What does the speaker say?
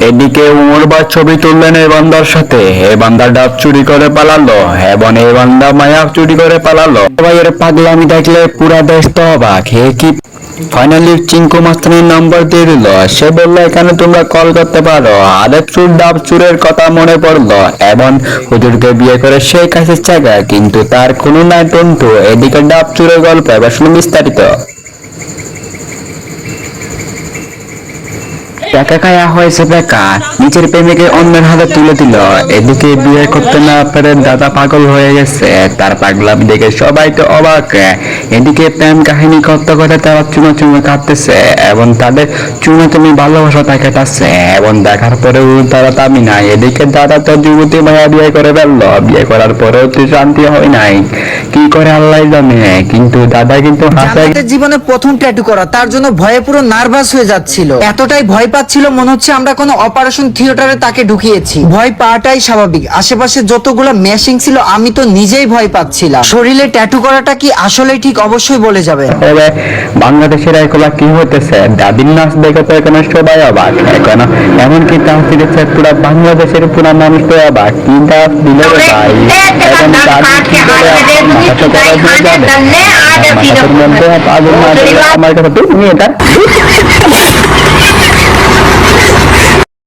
এদিকে উমরবা ছবি তুললেন এই বান্দার সাথে। এই বান্দা ডাব চুরি করে পালালো এবং এই বান্দা মায়া চুরি করে পালালো। সবাই এর পাগলামি দেখলে পুরা দেশ তো অবাক। হে কি! ফাইনালি চিঙ্কু মাস্তানের নাম্বার দিয়ে দিল। সে বললো এখানে তোমরা কল করতে পারো। আরেক চুর ডাব চুরের কথা মনে পড়লো এবং হুজুরকে বিয়ে করে সে কাছে জায়গা, কিন্তু তার কোনো নাই টন্টু। এদিকে ডাব চুরের গল্প এবার শুনুন বিস্তারিত। টাকা খায়া হয়েছে বেকার, নিজের প্রেমিকে অন্যের হাতে তুলে দিল। এদিকে বিয়ে করতে না পেরে দাদা পাগল হয়ে গেছে, তার পাগলামি দেখে সবাই তো অবাক। এদিকে প্রেম কাহিনী করতে করতে তারা চুমো চুমো কাঁদতেছে এবং তাদের চুমো চুমি ভালোবাসা কাটাচ্ছে এবং দেখার পরেও তারা দামি নাই। এদিকে দাদা তো যুবতী মায়া বিয়ে করে ফেললো, বিয়ে করার পরেও তো শান্তি হয় নাই, কি করে আল্লাহ জানে। কিন্তু দাদা কিন্তু জান্নাতের জীবনে প্রথম ট্যাটু করা, তার জন্য ভয়ে পুরো নার্ভাস হয়ে যাচ্ছিল। এতটাই ভয় পাচ্ছিল মনে হচ্ছে আমরা কোনো অপারেশন থিয়েটারে তাকে ঢুকিয়েছি। ভয় পাওয়াটাই স্বাভাবিক, আশেপাশে যতগুলো মেশিং ছিল আমি তো নিজেই ভয় পাচ্ছিলাম। শরীরে ট্যাটু করাটা কি আসলেই ঠিক অবশ্যই বলে যাবে। বাংলাদেশের এগুলা কি হইতেছে? দাদির নাচ দেখে তো এখানে সবাই অবাক। এখন এমনকি ডান্স দিচ্ছে পুরো বাংলাদেশের পুরো মানুষ তো অবাক। কি ডান্স দিল রে ভাই! এখন দাদি কি করে মাথাটা করা দিয়ে যাবে? মাথার মধ্যে আগুন না দিলে আমার কথা তুমি এটা